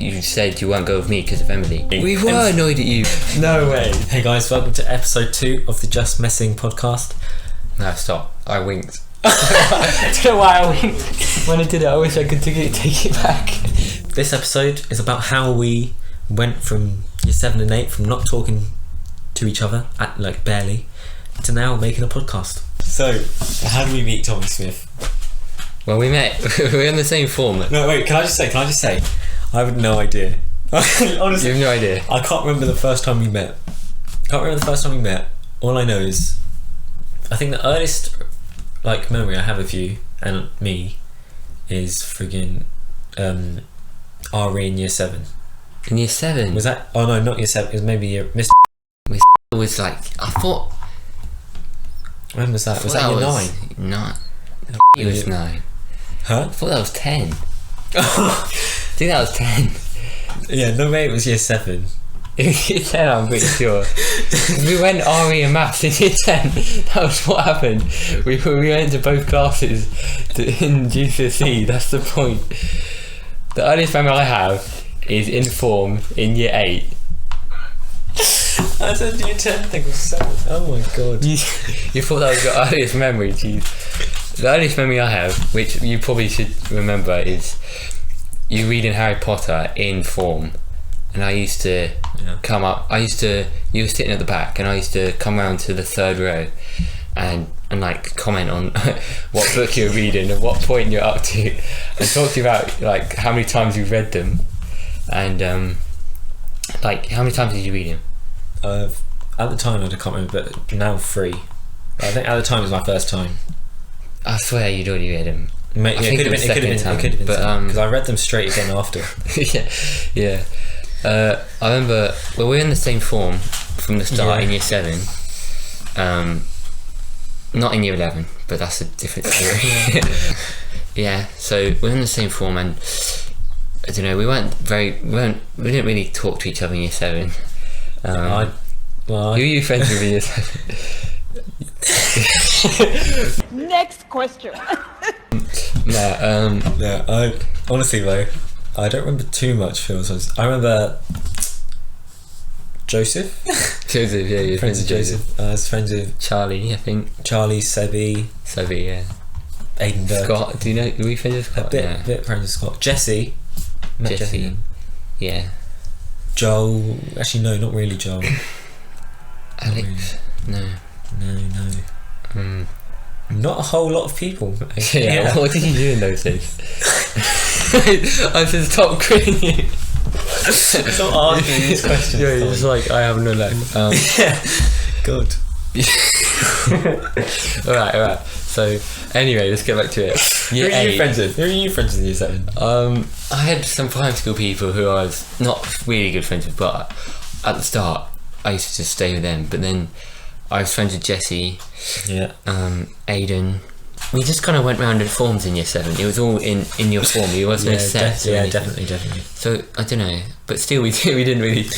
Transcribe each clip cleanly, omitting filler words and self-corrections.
you said you won't go with me because of Emily. We were annoyed at you. No way. Hey guys, welcome to episode 2 of the Just Messing podcast. No, stop. I winked. I don't know why I winked. When I did it, I wish I could take it back. This episode is about how we went from year 7 and 8, from not talking to each other, at barely, to now making a podcast. So, how do we meet Tommy Smith? Well, we met. We're in the same form. No, wait, can I just say? I have no idea. Honestly, You have no idea. I can't remember the first time we met. All I know is, I think the earliest memory I have of you and me is friggin' RE in year 7. In year 7? Was that? Oh no, not year 7. It was maybe year Mr. Was like, I thought. When was that? Was that year 9? 9. It was 9. Huh? I thought that was 10. I think that was 10. Yeah, no way. It was year 7. Year 10, I'm pretty sure. We went RE and maths in year 10. That was what happened. We went to both classes in GCSE. That's the point. The earliest memory I have is in form in year 8. I said year 10, I think it was 7. Oh my god. You thought that was your earliest memory, geez. The earliest memory I have, which you probably should remember, is you reading Harry Potter in form. And I used to come up, you were sitting at the back, and I used to come around to the third row and comment on what book you're reading and what point you're up to, and talk to you about how many times you've read them, and how many times did you read them? At the time I can't remember, but now 3. But I think at the time it was my first time. I swear you'd already read them. It could have been, because I read them straight again after. yeah. I remember, we were in the same form from the start in year 7. Not in year 11, but that's a different story. Yeah, so we're in the same form, and I don't know, we didn't really talk to each other in year 7. Who are you friends with in year 7? Next question. I honestly though, I don't remember too much films. I remember Joseph. Joseph, yeah, you're friends with Joseph. I was friends with Charlie, I think. Charlie, Sebi, yeah. Aiden Burke. Scott, do you know, are we friends with Scott? A bit friends with Scott. Jesse. Met Jesse. Yeah. Joel, actually no, not really Joel. Alex, no. Not a whole lot of people. Yeah. What did you do in those days? I said stop grilling you. Stop asking these questions. Yeah, it's like I have no life. Yeah. Good. Alright. So anyway, let's get back to it. Who are you friends with in year 7? I had some primary school people who I was not really good friends with, but at the start I used to just stay with them. But then I was friends with Jesse, Aiden. We just kind of went round in forms in year 7. It was all in your form. It wasn't a set. Definitely. So I don't know, but still we didn't really.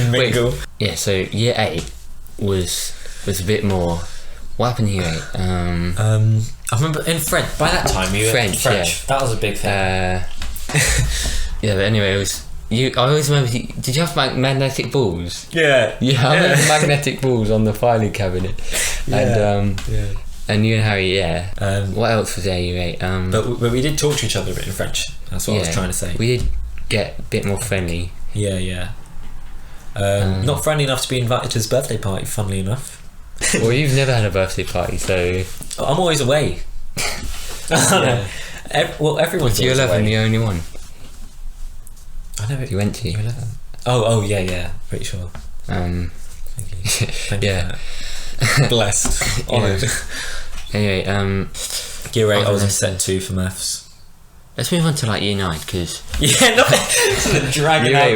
Mingle. Yeah. So year 8 was a bit more. What happened in year 8? I remember in French. By that time, you were French. Yeah. That was a big thing. Yeah, but anyway, it was. I always remember. Did you have magnetic balls? Yeah. Yeah, I remember magnetic balls on the filing cabinet. And you and Harry, what else was there, year 8? But we did talk to each other a bit in French. That's what I was trying to say. We did get a bit more friendly. Yeah. Not friendly enough to be invited to his birthday party, funnily enough. Well, you've never had a birthday party, so... I'm always away. Yeah. Everyone's year 11 away. the only one? I never... You went to? Year 11? Oh, yeah, pretty sure. Thank you. Thank you. Blessed. Honoured. Anyway, year 8 I was in set 2 for maths. Let's move on to year 9, because... Yeah, not sort of dragging out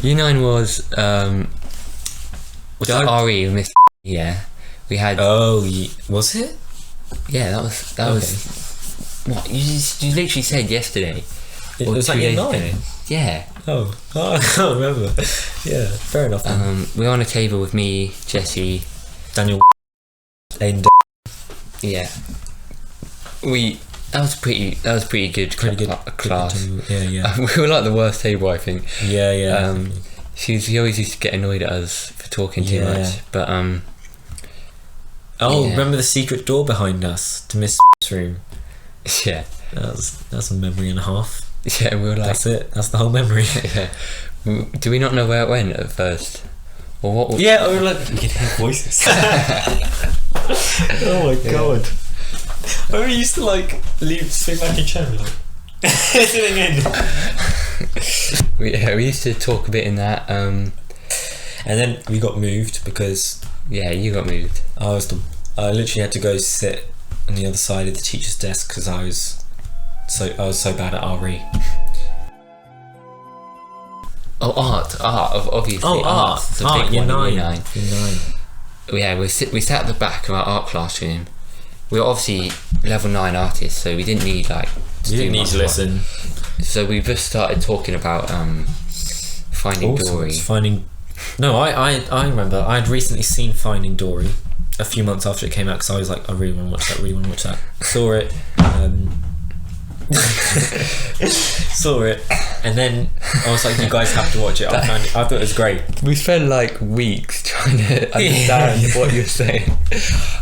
year 9 was that RE with Mr. Yeah. We had... Oh, was it? Yeah, that was... What? You literally said yesterday. It was year 9? Yeah. Oh, I can't remember. Yeah, fair enough. We were on a table with me, Jesse, Daniel, Aiden. Yeah. We That was pretty good. Class. Yeah. We were like the worst table, I think. Yeah. She always used to get annoyed at us for talking too much. But remember the secret door behind us to Miss room? Yeah. That's a memory and a half. Yeah, we were like, that's it. That's the whole memory. Yeah. Do we not know where it went at first? Or what? Yeah, we were like, we can hear voices. Oh my god. I remember you used to like swing back in chair and be like sitting in. We used to talk a bit in that. And then we got moved because you got moved. I literally had to go sit on the other side of the teacher's desk because I was so bad at RE. Oh, art, obviously. Oh, art. Year 9. Yeah, we sat at the back of our art classroom. We were obviously level 9 artists, so we didn't need to listen. So we just started talking about Finding Dory. I remember I had recently seen Finding Dory a few months after it came out because I was like, I really want to watch that. Saw it. Saw it, and then I was like, you guys have to watch it. I thought it was great. We spent like weeks trying to understand what you're saying.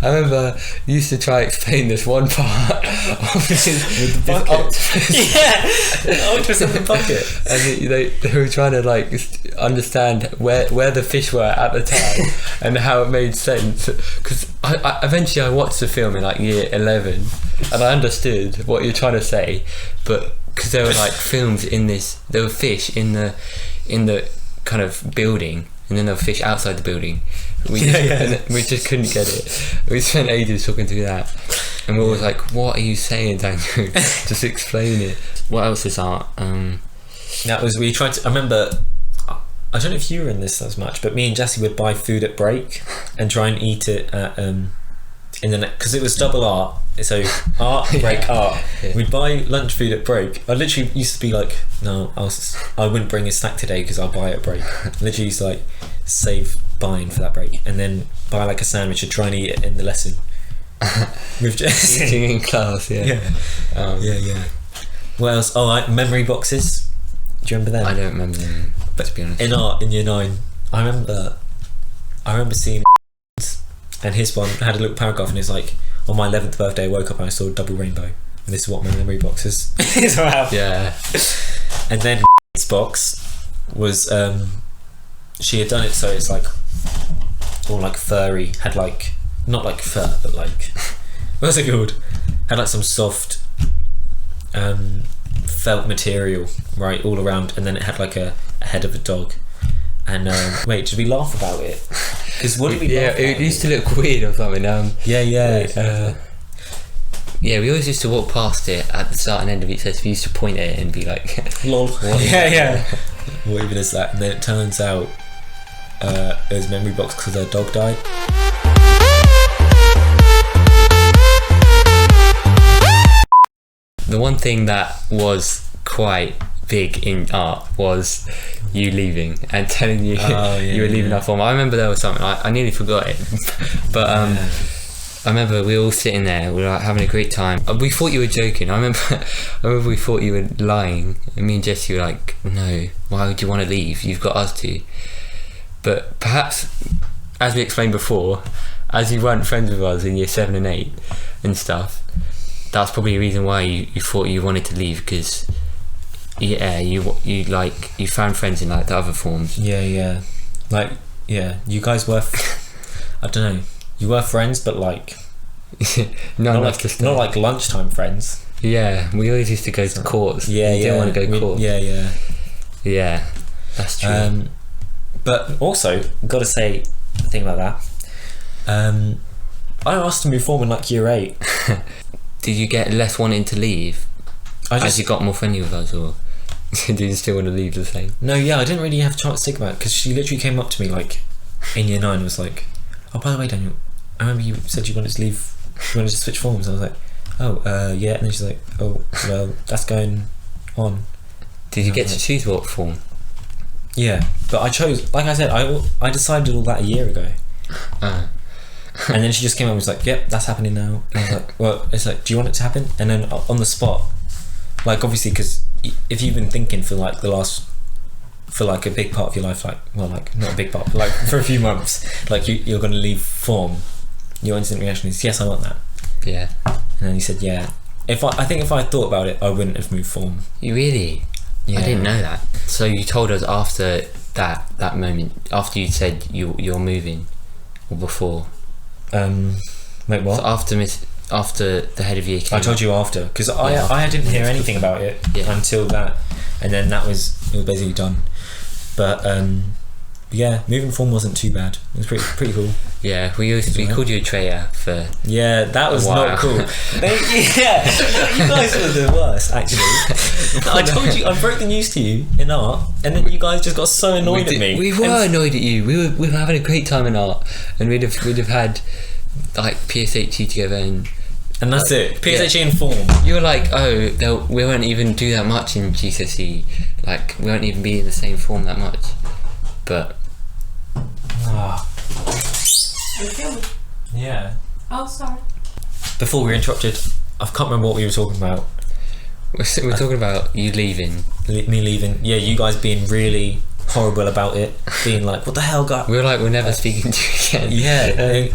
I remember you used to try to explain this one part of with the bucket. Octopus in the bucket, and they were trying to like understand where the fish were at the time and how it made sense. Because I eventually I watched the film in like year 11 and I understood what you're trying to say, but because there were like films there were fish in the kind of building, and then there were fish outside the building. We just couldn't get it. We spent ages talking through that, and we were always like, "What are you saying, Daniel? Just explain it." What else is art? That was we tried to. I remember. I don't know if you were in this as much, but me and Jessie would buy food at break and try and eat it at in the because it was double art. So art break art. Yeah. We'd buy lunch food at break. I literally used to be like, no, I wouldn't bring a snack today because I'll buy it at break. Literally used to like save buying for that break and then buy like a sandwich and try and eat it in the lesson. With Jessie. Eating in class, yeah. What else? Oh, memory boxes. Do you remember them? I don't remember them, but to be honest. In art, in year 9, I remember seeing and his one had a little paragraph and it's like, on my 11th birthday I woke up and I saw a double rainbow and this is what my memory box is. Yeah. And then his box was she had done it so it's like all like furry, had like not like fur but like what's it called, had like some soft felt material right all around, and then it had like a head of a dog. And wait, did we laugh about it? Because what did we laugh about? It used to look weird or something. We always used to walk past it at the start and end of each session. We used to point at it and be like, lol. What even is that? And then it turns out it was a memory box because their dog died. The one thing that was quite big in art was you leaving and telling you you were leaving our form. I remember there was something I nearly forgot it, but I remember we were all sitting there, we were like having a great time. We thought you were joking. I remember we thought you were lying, and me and Jessie were like, no, why would you want to leave? You've got us to. But perhaps, as we explained before, as you weren't friends with us in year 7 and 8 and stuff, that's probably a reason why you thought you wanted to leave, because you found friends in like the other forms. You guys were I don't know, you were friends but like not like lunchtime friends. Yeah, we always used to go to courts. You didn't want to go courts. Yeah, that's true. But also gotta say the thing about that, I asked to move forward in like year 8. Did you get less wanting to leave as you got more friendly with us, or did you still want to leave the same? No, I didn't really have a chance to think about it because she literally came up to me like in year 9 and was like, oh, by the way, Daniel, I remember you said you wanted to leave, you wanted to switch forms. I was like, yeah. And then she's like, oh, well, that's going on. Did you get to choose what form? Yeah, but I chose, like I said, I decided all that a year ago. And then she just came up and was like, yep, that's happening now. And I was like, well, it's like, do you want it to happen? And then on the spot, like, obviously, because if you've been thinking for like a big part of your life, like, well, like, not a big part, but like for a few months, like you're going to leave form, your instant reaction is, yes, I want that. Yeah. And then he said, yeah. I think if I thought about it, I wouldn't have moved form. You really? Yeah. I didn't know that. So you told us after that moment, after you said you're moving, or before? Wait, what? So after the head of year came I told you after, because I didn't hear anything about it until that, and then it was basically done. But yeah, moving form wasn't too bad. It was pretty cool. Yeah, we called you a traitor for. Yeah, that was not cool. You guys were the worst, actually. I told you, I broke the news to you in art, and then you guys just got so annoyed at me. We were annoyed at you. We were having a great time in art, and we'd have had like PSHE together, and that's it. PSHE and form. You were like, oh, we won't even do that much in GCSE. Like, we won't even be in the same form that much. But. Yeah. Oh, sorry. Before we were interrupted, I can't remember what we were talking about. We're talking about you leaving. Me leaving. Yeah, you guys being really horrible about it. Being like, what the hell, guy? We were like, we're never speaking to you again. Yeah.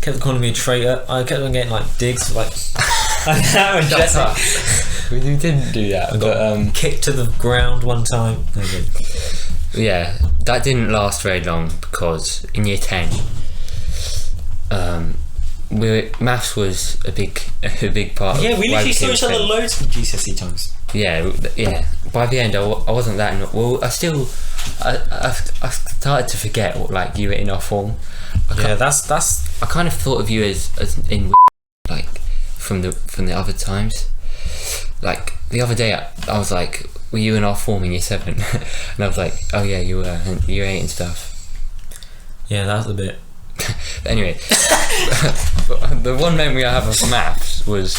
Kept calling me a traitor. I kept on getting like digs, like. We didn't do that. I got kicked to the ground one time. Okay. Yeah, that didn't last very long because in year 10, maths was a big part. Yeah, we literally saw each other friends. loads of GCSE times. Yeah. By the end, I wasn't that. Well, I started to forget what like you were in our form. That's. I kind of thought of you as in like from the other times. Like the other day, I was like, were you in our form in year 7? And I was like, oh yeah, you were in year 8 and stuff. Yeah, that was a bit. But anyway, the one memory I have of maths was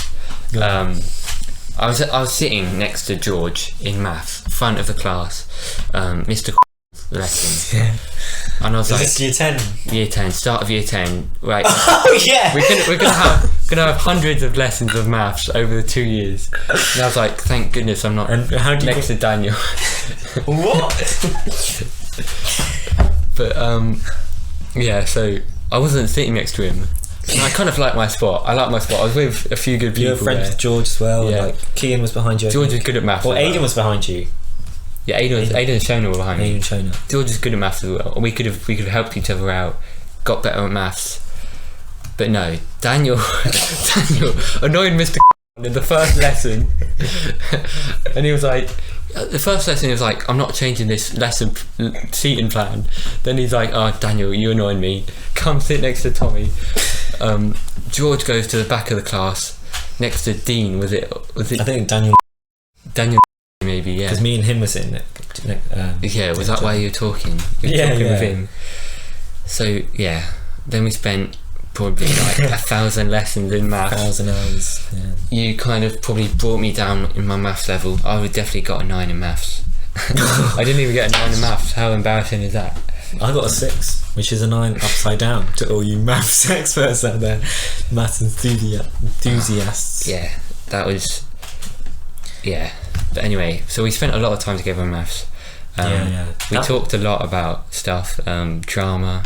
I was sitting next to George in maths, front of the class, Mr. lesson. Yeah. And I was like, this year 10? Year 10, start of year 10. Right. Oh yeah. We're gonna have hundreds of lessons of maths over the 2 years. And I was like, thank goodness I'm not next to Daniel. What? But yeah, so I wasn't sitting next to him. And I kind of like my spot. I was with a few good people. You were friends with George as well. Yeah. Like Kian was behind you. George was good at maths. Well, Aidan was behind you. Yeah, Aidan and Shona were behind me. Aidan and Shona. George is good at maths as well. We could have helped each other out, got better at maths. But no, Daniel annoyed Mr. in the first lesson, and he was like, the first lesson he was like, I'm not changing this lesson seating plan. Then he's like, oh Daniel, you annoying me. Come sit next to Tommy. George goes to the back of the class next to Dean. Was it? I think Daniel. Maybe, yeah. Because me and him were sitting yeah, was that why you were talking? You were talking with him. So yeah, then we spent probably like 1,000 lessons in maths. 1,000 hours. Yeah. You kind of probably brought me down in my maths level. I would definitely got a 9 in maths. I didn't even get a 9 in maths. How embarrassing is that? I got a 6, which is a 9 upside down to all you maths experts out there, maths enthusiasts. Yeah, that was. Yeah, but anyway, so we spent a lot of time together in maths. We talked a lot about stuff, drama.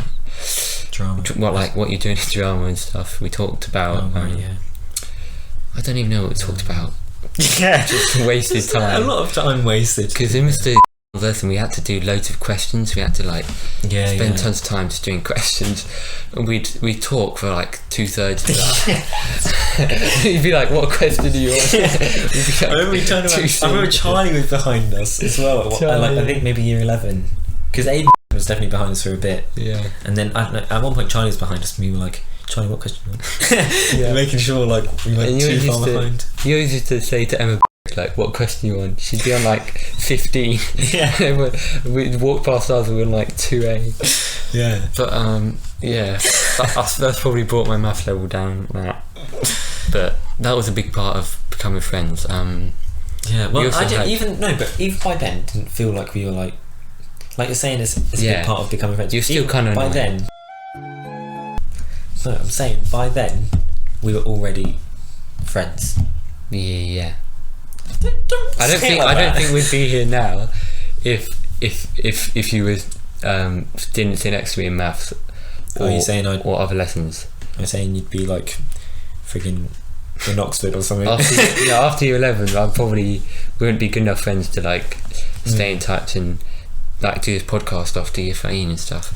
What you're doing in drama and stuff. We talked about. I don't even know what we talked about. Yeah, just wasted time. A lot of time wasted. Because in Mr. lesson, we had to do loads of questions. We had to spend tons of time just doing questions, and we'd talk for like 2/3 of that. You'd be like, "What question do you want?" Like, I remember Charlie was behind us as well. I think maybe year 11, because Aiden was definitely behind us for a bit. Yeah, and then at one point Charlie was behind us, and we were like, Charlie, what question do you want? Making sure like we went too far behind. You always used to say to Emma, like, what question you want? She'd be on like 15. Yeah. We'd walk past us and we were on like 2A. Yeah. But yeah, that's probably brought my math level down. But that was a big part of becoming friends. Yeah. Well, I didn't even by then didn't feel like we were like you're saying, it's a big part of becoming friends. You're still kind of by annoying. then. No, I'm saying by then we were already friends. Yeah. Don't I don't think we'd be here now if you was didn't sit next to me in maths or other lessons. I'm saying you'd be like friggin' in Oxford or something. After year 11, I probably wouldn't be good enough friends to like stay in touch and like do this podcast after year 13 and stuff.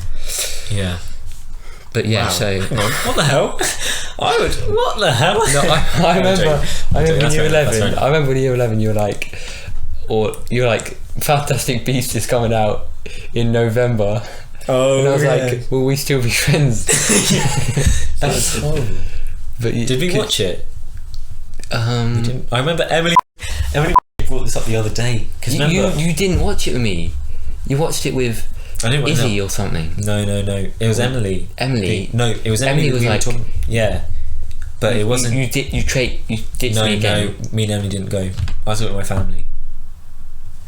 Yeah. But yeah, wow. so what the hell? What the hell? No, I remember in year 11. Right. I remember in year 11 you were like, Fantastic Beasts is coming out in November. Oh, and I was like, will we still be friends? That was horrible. But did we watch it? I remember Emily brought this up the other day. You didn't watch it with me. You watched it with Izzy or something. No. It was Emily. Emily. It was Emily. Was like, yeah, but it wasn't. You ditched me again. No, me and Emily didn't go. I was with my family.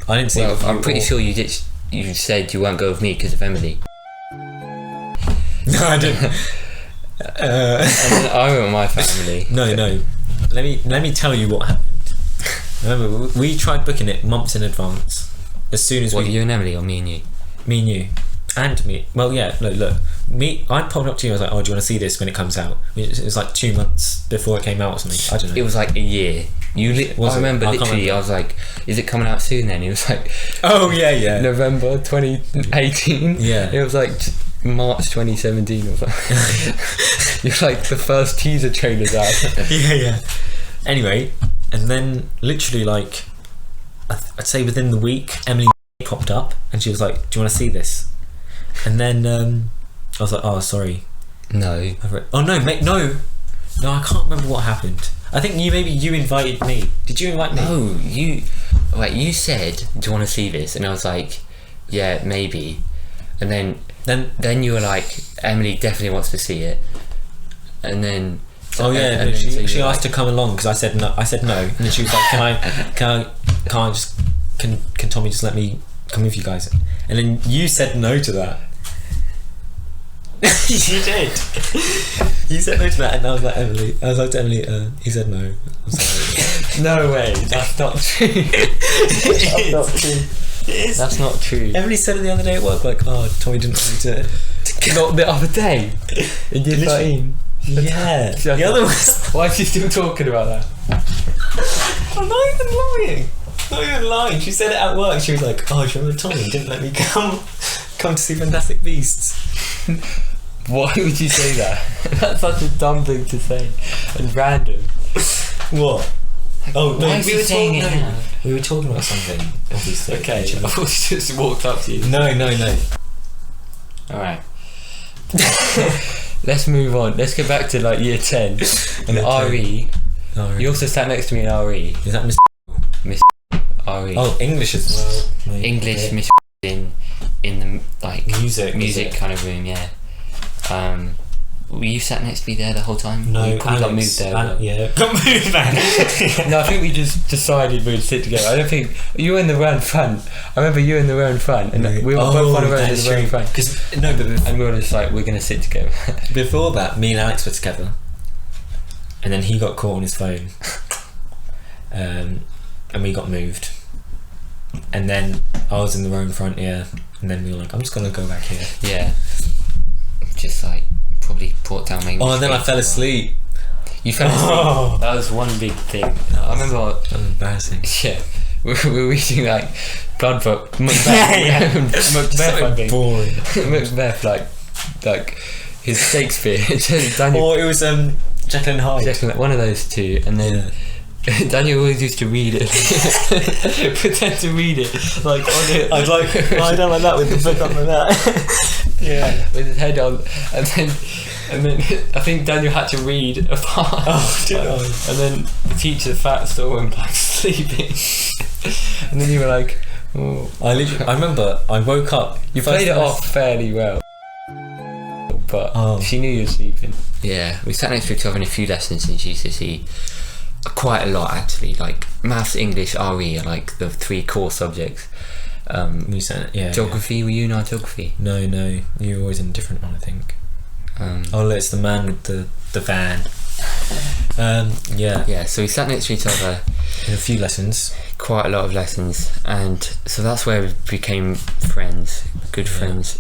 I didn't see. Well, I'm pretty sure you ditched. You said you won't go with me because of Emily. No, I didn't. I went with my family. No. Let me tell you what happened. Remember, we tried booking it months in advance. As soon as you and Emily or me and you? Me and you. And me. Well, yeah, look. I popped up to you, I was like, oh, do you want to see this when it comes out? It was like 2 months before it came out or something. I don't know. It was like a year. I remember literally, I was like, is it coming out soon then? He was like, oh, yeah. November 2018. Yeah. It was like March 2017 or something. You're like the first teaser trailers out. Yeah. Anyway, and then literally like, I'd say within the week, Emily popped up and she was like, do you want to see this? And then I was like, oh, sorry. No. Oh no, mate, no, I can't remember what happened. I think you invited me. Did you invite me? No, you said, do you want to see this? And I was like, yeah, maybe. And then you were like, Emily definitely wants to see it. And then she asked to come along because I said no. And then she was like, can Tommy just let me come with you guys? And then you said no to that. You did. You said no to that, and I was like, Emily. I was like to Emily, he said no. I'm sorry. No way. That's not true. That's not true. It is. That's not true. Emily said it the other day at work, like, oh, Tommy didn't want me to. Not the other day. In year 13. Yeah. The other was. Why is she still talking about that? I'm not even lying. She said it at work. She was like, oh, do you remember Tommy didn't let me come to see Fantastic Beasts? Why would you say that? That's such a dumb thing to say and random. What? Oh no, we were talking about something. Obviously. Okay. I thought she just walked up to you. No. All right. Let's move on. Let's get back to like year 10 and RE. You also sat next to me in RE. Is that Miss RE? Oh, English as well. English Miss in the like music kind of room. Yeah. Were you sat next to me there the whole time? No, you probably got moved there. Yeah, got moved back. No, I think we just decided we'd sit together. I don't think you were in the row in front. I remember you in the row in front, and we were both on the row in the row in front. And we were just like, we're gonna sit together. Before that, me and Alex were together, and then he got caught on his phone, and we got moved. And then I was in the row in front, and then we were like, I'm just gonna go back here. Yeah. Just like probably brought down my English. Oh, and then I fell asleep. You fell asleep. That was one big thing. I remember. That was embarrassing. Yeah, we were reading like Blood Book. Macbeth. I think. Boring. Macbeth, like his Shakespeare. Daniel. Or it was Jekyll and Hyde. One of those two, and then. Daniel always used to read it. Pretend to read it like on it. I'd like lie down like that with the book up like that. Yeah, with his head on, and then I think Daniel had to read a part. Oh, did I? And then the teacher fat saw him like sleeping, and then you were like, oh. I remember I woke up. You played it off fairly well, but she knew you were sleeping. Yeah, we sat next to each other in a few lessons in GCSE. Quite a lot actually, like maths, English, RE are like the 3 core subjects. We said, geography, were you in our geography? No, you were always in a different one, I think. Oh, it's the man with the van. Yeah. Yeah, so we sat next to each other In a few lessons. quite a lot of lessons, and so that's where we became friends, good friends.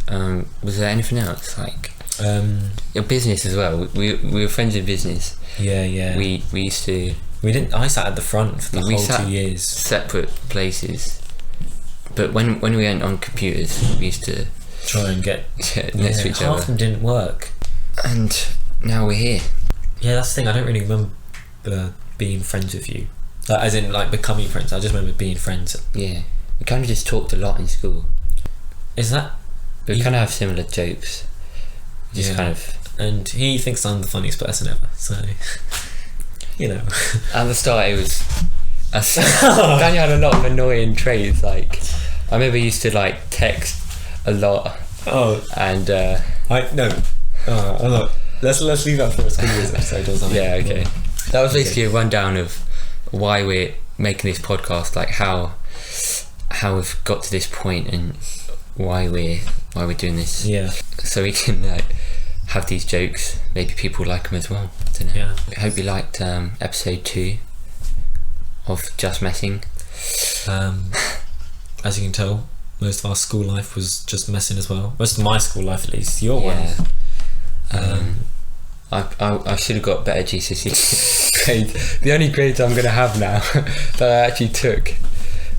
Was there anything else, like your business as well? We were friends in business. Yeah. We used to I sat at the front for the we whole sat 2 years. separate places, but when we went on computers, we used to Try and get next to each half other, of them didn't work. and now we're here. Yeah, that's the thing. I don't really remember being friends with you, like, as in like becoming friends. I just remember being friends. Yeah, we kind of just talked a lot in school. Is that? We kind of have similar jokes. Just kind of. And he thinks I'm the funniest person ever. So, you know. At the start, it was. Daniel had a lot of annoying traits. Like, I remember he used to like text a lot. Oh, And Let's leave that for a school years episode or something. yeah, okay. That was basically a rundown of why we're making this podcast, like how we've got to this point and why we're doing this. Yeah. So we can have these jokes. Maybe people like them as well. I don't know. Yeah. I hope you liked episode 2 of Just Messing. As you can tell, most of our school life was just messing as well. Most of my school life, at least. Your one. I should have got better GCSE grades. The only grades I'm going to have now that I actually took,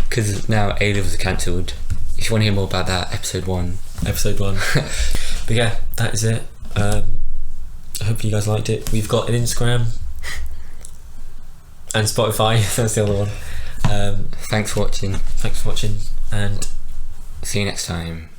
because now A-levels are cancelled. If you want to hear more about that, episode 1. But yeah, that is it. I hope you guys liked it. We've got an Instagram and Spotify. That's the other one. Thanks for watching. And See you next time.